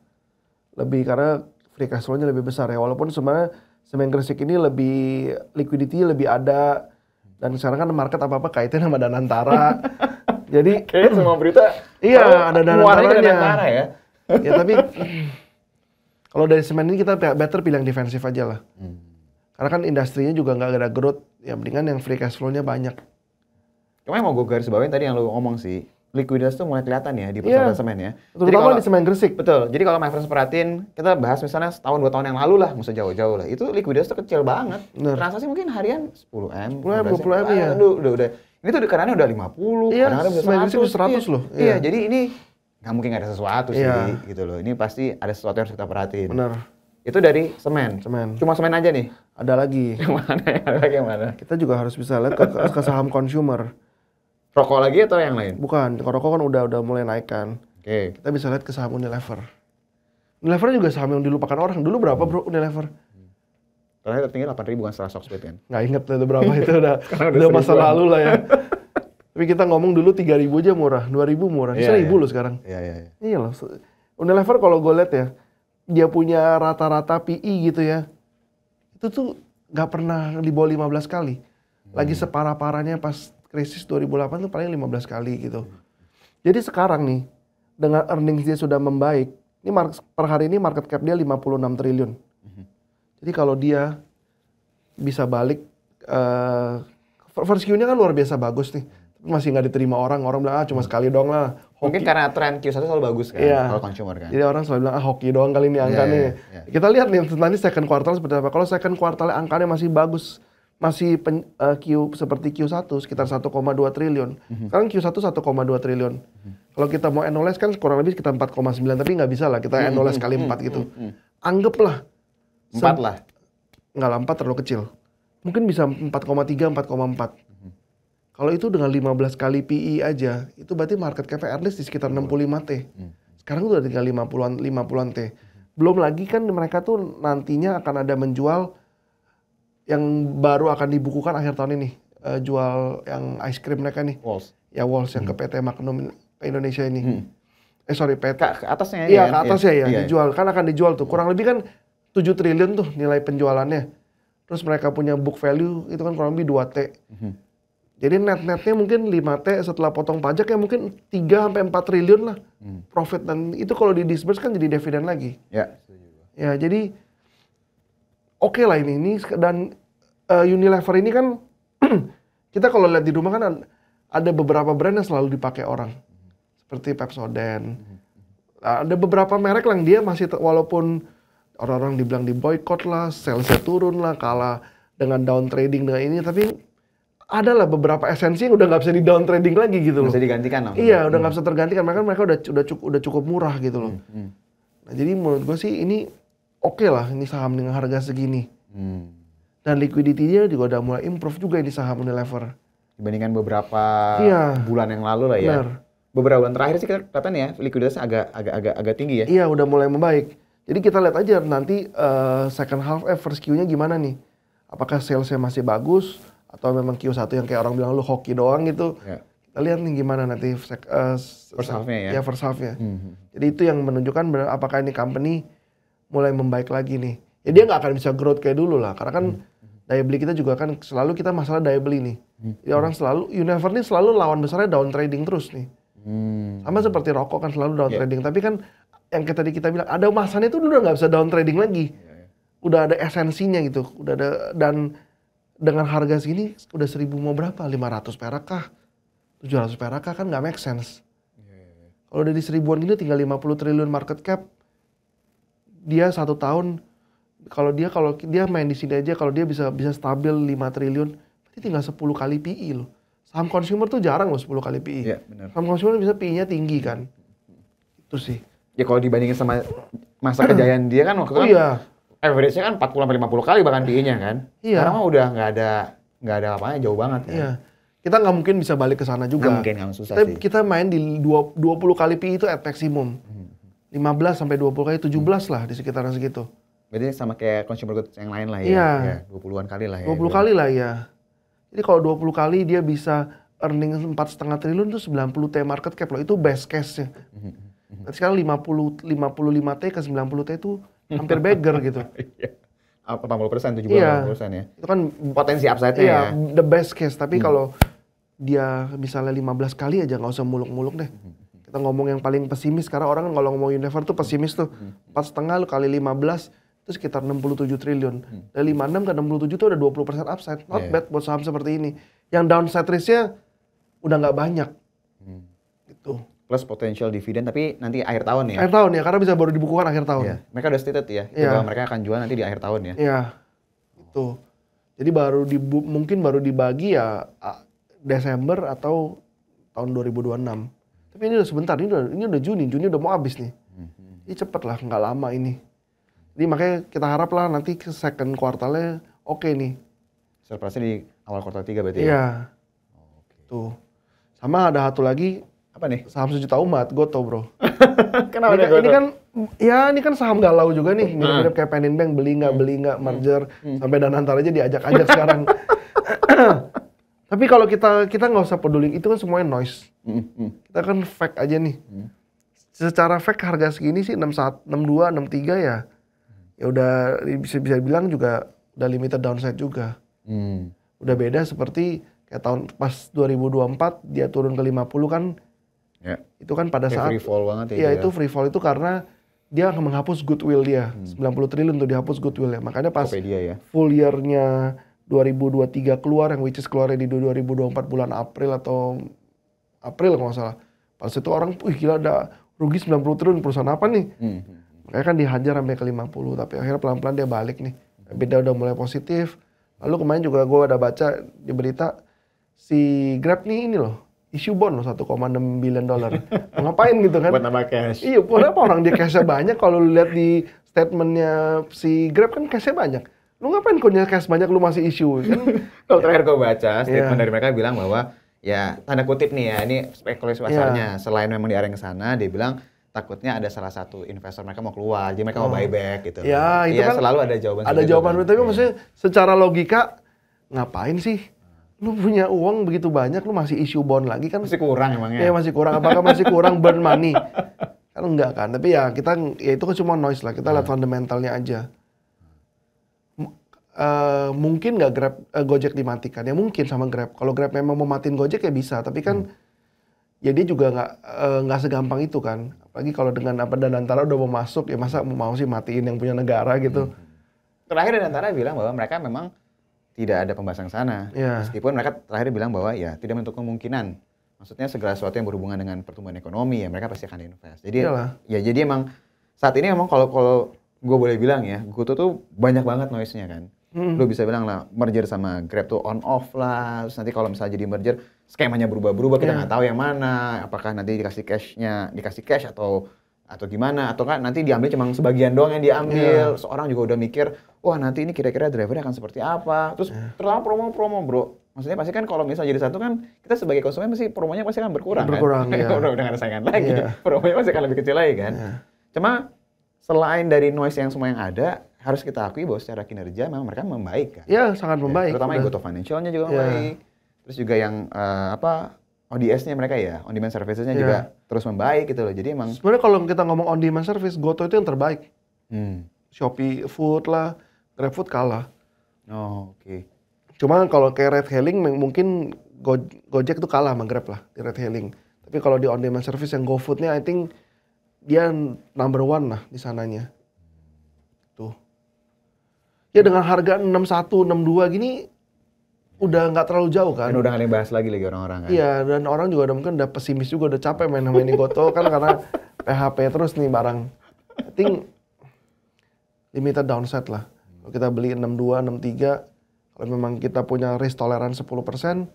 Lebih karena free cash flow-nya lebih besar ya. Walaupun sebenarnya Semen Gresik ini lebih liquidity lebih ada, dan sekarang kan market apa-apa kaitannya sama Danantara. Jadi kayaknya semua berita iya ada Danantara ya. Ya tapi kalau dari semen ini kita better pilih yang defensif aja lah. Karena kan industrinya juga nggak ada growth, ya mendingan yang free cash flow-nya banyak. Cuma yang mau gue garis bawain tadi yang lu ngomong sih, likuiditas tuh mulai kelihatan ya di perusahaan semen ya. Terutama di Semen Gresik. Betul. Jadi kalau my friends perhatiin, kita bahas misalnya setahun 2 tahun yang lalu lah, nggak usah jauh-jauh lah. Itu likuiditas tuh kecil banget. Transaksi mungkin harian 10M. 10M ya. Udah. Ini tuh kadang-kadang udah 50, kadang-kadang udah 100 loh. Iya, jadi ini nggak mungkin nggak ada sesuatu sih gitu loh. Ini pasti ada sesuatu yang harus kita perhatiin. Benar. Itu dari semen. Cuma semen aja nih? Ada lagi. Yang mana? Kita juga harus bisa lihat ke saham consumer. Rokok lagi atau yang lain? Bukan, rokok kan udah mulai naik kan. Oke. Kita bisa lihat ke saham Unilever. Unilever juga saham yang dilupakan orang. Dulu berapa bro Unilever? Terakhir tertinggi 8.000 kan setelah stock split kan? Nggak inget itu berapa itu udah udah masa 1000-an. lalu lah ya. Tapi kita ngomong dulu 3.000 aja murah, 2.000 murah, 1.000 loh sekarang. Iya. Iya loh. Unilever kalau gue lihat ya, dia punya rata-rata PE gitu ya. Itu tuh nggak pernah di bawah 15 kali. Lagi separah-parahnya pas krisis 2008 tuh paling 15 kali gitu. Jadi sekarang nih, dengan earnings dia sudah membaik, ini per hari ini market cap dia 56 triliun. Jadi kalau dia bisa balik, first Q-nya kan luar biasa bagus nih. Masih nggak diterima orang bilang cuma sekali doang lah. Mungkin karena tren Q1 selalu bagus kan, kalau consumer kan. Jadi orang selalu bilang hoki doang kali ini angkanya. Iya. Kita lihat nih nanti second quarter seperti apa. Kalau second quarter angkanya masih bagus, masih Q seperti Q1 sekitar 1,2 triliun. Sekarang Q1 1,2 triliun. Kalau kita mau annualize kan kurang lebih sekitar 4,9, tapi nggak bisa lah kita annualize kali 4 gitu. Anggaplah 4 lah. Nggak lah, 4 terlalu kecil. Mungkin bisa 4,3, 4,4. Kalau itu dengan 15 kali PE aja, itu berarti market cap-nya at least di sekitar 65 T. Sekarang udah tinggal 50-an T. Belum lagi kan mereka tuh nantinya akan ada menjual yang baru akan dibukukan akhir tahun ini. Jual yang ice cream mereka nih. Walls. Ya Walls yang ke PT Magnum Indonesia ini. PT. Ke atasnya Iya, ke atasnya ya. Iya. Dijual. Kan akan dijual tuh. Kurang lebih kan 7 triliun tuh nilai penjualannya. Terus mereka punya book value itu kan kurang lebih 2 T. Jadi net-netnya mungkin 5 T setelah potong pajak ya mungkin 3-4 triliun lah profit. Dan itu kalau di disburse kan jadi dividen lagi. Ya. Ya jadi oke lah ini. Dan Unilever ini kan kita kalau lihat di rumah kan ada beberapa brand yang selalu dipakai orang. Seperti Pepsodent. Ada beberapa merek yang dia masih walaupun orang-orang dibilang di boycott lah, salesnya turun lah, kalah dengan down trading dengan ini, tapi ada lah beberapa esensi yang udah nggak bisa di down trading lagi gitu loh. Bisa digantikan lah. Iya, udah nggak bisa tergantikan. Mereka udah cukup murah gitu loh. Nah, jadi menurut gue sih ini oke lah ini saham dengan harga segini. Dan liquidity-nya juga udah mulai improve juga ini saham Unilever. Dibandingkan beberapa bulan yang lalu lah ya. Benar. Beberapa bulan terakhir sih kelihatan ya likuiditasnya agak tinggi ya. Iya, udah mulai membaik. Jadi kita lihat aja nanti second half first Q-nya gimana nih. Apakah sales-nya masih bagus atau memang Q1 yang kayak orang bilang lu hoki doang gitu. Ya. Kita lihat nih gimana nanti First half-nya ya. Ya first half-nya. Jadi itu yang menunjukkan apakah ini company mulai membaik lagi nih. Ya dia nggak akan bisa growth kayak dulu lah. Karena kan daya beli kita juga kan selalu kita masalah daya beli nih. Jadi orang selalu, Unilever nih selalu lawan besarnya down trading terus nih. Sama seperti rokok kan selalu down trading. Tapi kan yang tadi kita bilang ada masanya itu udah nggak bisa down trading lagi. Udah ada esensinya gitu. Udah ada, dan dengan harga segini udah 1.000 mau berapa? 500 perak kah? 700 perak kah? Kan nggak make sense. Kalau udah di 1.000-an gini tinggal 50 triliun market cap. Dia 1 tahun kalau dia main di sini aja kalau dia bisa stabil 5 triliun berarti tinggal 10 kali PE loh. Saham consumer tuh jarang loh 10 kali PE. Iya, benar. Saham consumer bisa PE-nya tinggi kan. Itu sih. Ya kalau dibandingin sama masa kejayaan dia kan waktu itu kan average-nya kan 40-50 kali bahkan PE-nya kan. Iya. Sekarang mah udah nggak ada apa-apanya, jauh banget kan. Iya. Kita nggak mungkin bisa balik ke sana juga. Nggak mungkin, susah sih. Kita main di 20 kali PE itu at maximum. 15 sampai 20 kali, 17 lah di sekitaran segitu. Berarti sama kayak consumer goods yang lain lah ya. Iya. Ya, 20-an kali lah ya. 20 kali lah ya. Jadi kalau 20 kali dia bisa earning 4,5 triliun itu 90 T market cap loh. Itu best case-nya. Sekarang 55 T ke 90 T itu hampir beggar gitu. 80%, 70-80% ya. Itu kan potensi upside-nya iya, ya. the best case. Tapi kalau dia misalnya 15 kali aja nggak usah muluk-muluk deh. Kita ngomong yang paling pesimis. Karena orang kalau ngomong Unilever tuh pesimis tuh. 4,5 lu kali 15 itu sekitar 67 triliun. Dari 56 ke 67 itu ada 20% upside. Not bad buat saham seperti ini. Yang downside risk-nya udah nggak banyak. Gitu. Plus potential dividen tapi nanti akhir tahun ya. Akhir tahun ya, karena bisa baru dibukukan akhir tahun. Iya. Mereka udah stated ya, bahwa mereka akan jual nanti di akhir tahun ya. Iya, itu. Jadi mungkin baru dibagi ya Desember atau tahun 2026. Tapi ini udah sebentar, ini udah Juni udah mau habis nih. Ini cepet lah, nggak lama ini. Jadi makanya kita harap lah nanti ke second quartalnya oke nih. Surprise di awal kuartal 3 berarti ya? Iya. Tuh. Sama ada satu lagi, Apa nih? Saham sejuta umat, Goto bro. Kenapa ini, dia ini kan, ya ini kan saham galau juga nih, mirip-mirip kayak Panin Bank, beli nggak, merger, sampai Danantar aja diajak-ajak sekarang. Tapi kalau kita nggak usah peduli, itu kan semuanya noise. Kita kan fact aja nih. Secara fact harga segini sih 61, 62, 63 ya. Ya udah bisa bilang juga udah limited downside juga. Udah beda seperti kayak tahun pas 2024 dia turun ke 50 kan. Ya. Itu kan pada Kayak saat free fall banget ya. Iya itu free fall itu karena dia menghapus goodwill dia. 90 triliun tuh dihapus goodwill ya. Makanya pas Tokopedia ya. full year-nya 2023 keluar, yang which is keluarnya di 2024 bulan April atau April kalau nggak salah. Pas itu orang, wih gila ada rugi 90 triliun, perusahaan apa nih? Makanya kan dihajar sampai ke 50, tapi akhirnya pelan-pelan dia balik nih. EBITDA udah mulai positif. Lalu kemarin juga gue ada baca di berita, si Grab nih ini loh, issue bond loh $1,6 billion. Mau ngapain gitu kan? Buat nambah cash. Iya, kenapa orang dia cashnya banyak? Kalau lu lihat di statementnya si Grab kan cashnya banyak. Lu ngapain punya cash banyak lu masih issue kan? Kalau terakhir gue baca statement dari mereka bilang bahwa ya tanda kutip nih ya, ini spekulasi pasarnya. Selain memang di area yang sana, dia bilang takutnya ada salah satu investor mereka mau keluar, jadi mereka mau buyback gitu. Ya, itu kan selalu ada jawaban. Ada jawaban, tapi maksudnya secara logika ngapain sih? Lu punya uang begitu banyak, lu masih issue bond lagi kan? Masih kurang emangnya? Iya masih kurang. Apakah masih kurang burn money? Kan enggak kan? Tapi ya kita, ya itu kan cuma noise lah. Kita lihat fundamentalnya aja. Mungkin nggak Grab, Gojek dimatikan? Ya mungkin sama Grab. Kalau Grab memang mau matiin Gojek ya bisa. Tapi kan ya dia juga nggak segampang itu kan. Apalagi kalau dengan Danantara udah mau masuk, ya masa mau sih matiin yang punya negara gitu. Terakhir Danantara bilang bahwa mereka memang tidak ada pembahasan sana. Meskipun mereka terakhir bilang bahwa ya tidak menutup kemungkinan. Maksudnya segala sesuatu yang berhubungan dengan pertumbuhan ekonomi ya mereka pasti akan invest. Jadi ya jadi emang saat ini emang kalau gue boleh bilang ya, Goto tuh banyak banget noise-nya kan. Lu bisa bilang lah merger sama Grab tuh on off lah. Terus nanti kalau misalnya jadi merger skemanya berubah-berubah kita nggak tahu yang mana. Apakah nanti dikasih cash atau gimana, atau kan nanti diambil cuma sebagian doang yang diambil. Seorang juga udah mikir, wah nanti ini kira-kira drivernya akan seperti apa. Terus terlalu promo bro. Maksudnya pasti kan kalau misalnya jadi satu kan kita sebagai konsumen pasti promonya pasti akan berkurang kan. Udah nggak ada saingan lagi. Promonya pasti akan lebih kecil lagi kan. Cuma selain dari noise yang semua yang ada, harus kita akui bahwa secara kinerja memang mereka membaik kan. Iya sangat membaik. Terutama Goto Financial-nya juga membaik. Terus juga yang ODS-nya mereka ya, on demand services-nya juga terus membaik gitu loh. Jadi emang sebenarnya kalau kita ngomong on demand service, Goto itu yang terbaik. Shopee Food lah, GrabFood kalah. Oh, oke. Cuma kalau kayak ride hailing mungkin Gojek tuh kalah sama Grab lah di ride hailing. Tapi kalau di on demand service yang GoFood-nya I think dia number one lah di sananya. Tuh. Ya dengan harga 61, 62 gini udah nggak terlalu jauh kan. Dan udah nggak ada yang bahas lagi orang-orang kan. Iya, dan orang juga udah mungkin udah pesimis juga, udah capek main sama ini Goto kan karena PHP terus nih barang. I think limited downside lah. Kalau kita beli 62, 63, kalau memang kita punya risk tolerance 10%,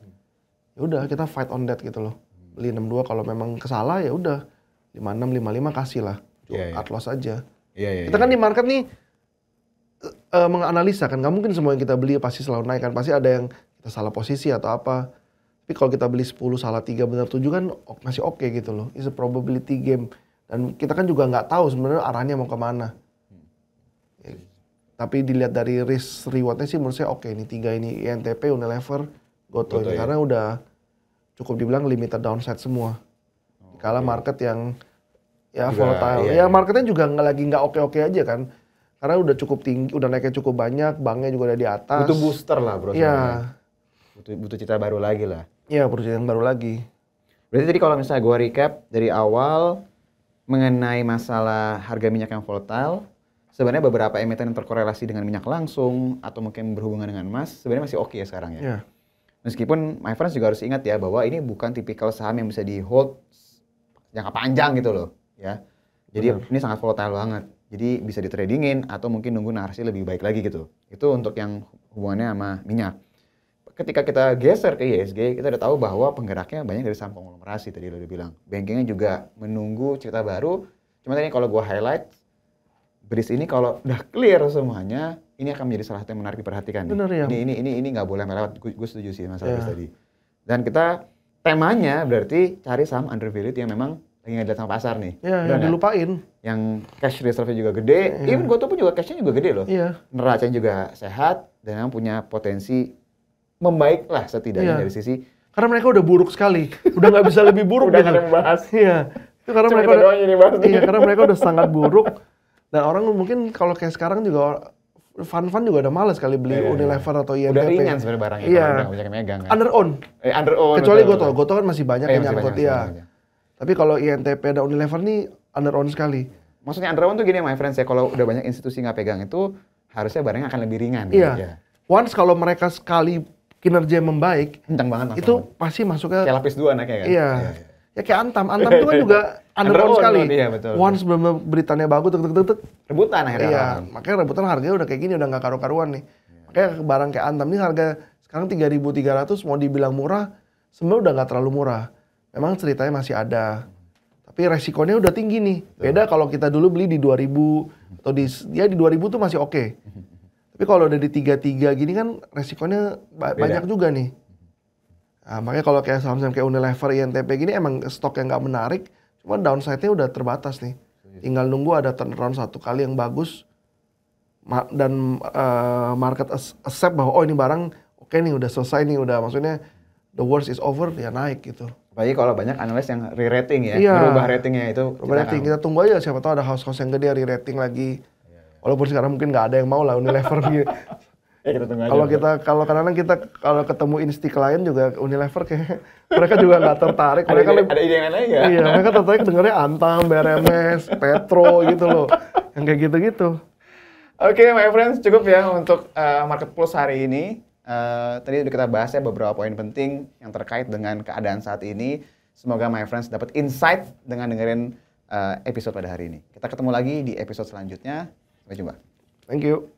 ya udah kita fight on that gitu loh. Beli 62 kalau memang kesalah ya udah 56, 55 kasih lah. Cut loss aja. Kita kan di market nih menganalisa kan, nggak mungkin semua yang kita beli pasti selalu naik kan, pasti ada yang kita salah posisi atau apa. Tapi kalau kita beli 10 salah 3 benar 7 kan masih oke gitu loh. It's a probability game. Dan kita kan juga nggak tahu sebenarnya arahnya mau kemana. Tapi dilihat dari risk rewardnya sih menurut saya oke nih 3 ini, INTP, Unilever, Goto ini. Karena udah cukup dibilang limited downside semua. Kala market yang ya volatile. Ya marketnya juga nggak oke-oke aja kan. Karena udah cukup tinggi, udah naiknya cukup banyak, banknya juga udah di atas. Butuh booster lah bro. Iya. Butuh cita baru lagi lah. Iya, butuh cita yang baru lagi. Berarti tadi kalau misalnya gue recap dari awal mengenai masalah harga minyak yang volatile, sebenarnya beberapa emiten yang terkorelasi dengan minyak langsung atau mungkin berhubungan dengan emas, sebenarnya masih oke ya sekarang ya. Yeah. Meskipun my friends juga harus ingat ya bahwa ini bukan tipikal saham yang bisa di hold jangka panjang gitu loh, ya. Jadi ini sangat volatile banget. Jadi bisa ditradingin atau mungkin nunggu narasi lebih baik lagi gitu. Itu untuk yang hubungannya sama minyak. Ketika kita geser ke ISG, kita udah tahu bahwa penggeraknya banyak dari saham konglomerasi tadi lo udah bilang. Bankingnya juga menunggu cerita baru. Cuma tadi kalau gue highlight, BRIS ini kalau udah clear semuanya, ini akan menjadi salah satu yang menarik diperhatikan. Benar ya. Ini nggak boleh melewat. Gue setuju sih masalah BRIS tadi. Dan kita temanya berarti cari saham undervalued yang memang lagi nggak dilihat sama pasar nih. Ya, Benar yang nggak? dilupain. Yang cash reserve juga gede, even GoTo pun juga cashnya juga gede loh. Iya. Neracanya juga sehat dan memang punya potensi membaik lah setidaknya Iya. dari sisi. Karena mereka udah buruk sekali. Udah nggak bisa lebih buruk Udah gitu. nggak ada yang bahas. Iya. Itu karena Cuma mereka kita udah, doang ini bahas nih. iya, karena mereka udah sangat buruk. Dan orang mungkin kalau kayak sekarang juga fund juga udah males kali beli Iya. Unilever atau INTP. Udah ringan sebenarnya barangnya. Iya. Kalau udah nggak bisa megang kan. Under own. Under own. Kecuali betul, Goto. betul. Goto kan masih banyak Iya, yang masih nyangkut banyak, ya. masih banyak. Tapi kalau INTP dan Unilever nih under own sekali. Maksudnya under own tuh gini my friends ya, kalau udah banyak institusi nggak pegang itu harusnya barangnya akan lebih ringan. Iya. Ya. Once kalau mereka sekali kinerja membaik, Kencang banget langsung. itu pasti masuknya. Kayak lapis 2 anaknya kan? Iya. Ya kayak Antam. Antam itu kan juga under Under own own, sekali. iya, betul. Once bener beritanya bagus, tek. Rebutan akhirnya. Iya, orang. makanya rebutan harganya udah kayak gini, udah nggak karu-karuan nih. Makanya barang kayak Antam ini harga sekarang 3.300 mau dibilang murah, sebenarnya udah nggak terlalu murah. Memang ceritanya masih ada. Tapi resikonya udah tinggi nih. Beda kalau kita dulu beli di 2.000 atau di 2.000 tuh masih oke. Tapi kalau udah di 3.3 gini kan resikonya banyak juga nih. Nah, makanya kalau kayak saham-saham kayak Unilever, INTP gini emang stok yang nggak menarik. Cuma downside-nya udah terbatas nih. Tinggal nunggu ada turnaround satu kali yang bagus. Dan market accept bahwa oh ini barang oke nih udah selesai nih. Udah maksudnya the worst is over, ya naik gitu. Apalagi kalau banyak analis yang re-rating ya, Iya. merubah ratingnya itu. Rating kita tunggu aja, siapa tahu ada house-house yang gede re-rating lagi. Walaupun sekarang mungkin nggak ada yang mau lah Unilever gitu. Ya, kita tunggu aja. Kalau kadang-kadang kita kalau ketemu insti klien juga Unilever kayak mereka juga nggak tertarik. Mereka ada ide yang lain nggak? iya, mereka tertarik dengernya Antam, BRMS, Petro gitu loh. Yang kayak gitu-gitu. Oke, my friends, cukup ya untuk Market Pulse hari ini. Tadi udah kita bahas ya beberapa poin penting yang terkait dengan keadaan saat ini. Semoga my friends dapat insight dengan dengerin episode pada hari ini. Kita ketemu lagi di episode selanjutnya. Sampai jumpa. Thank you.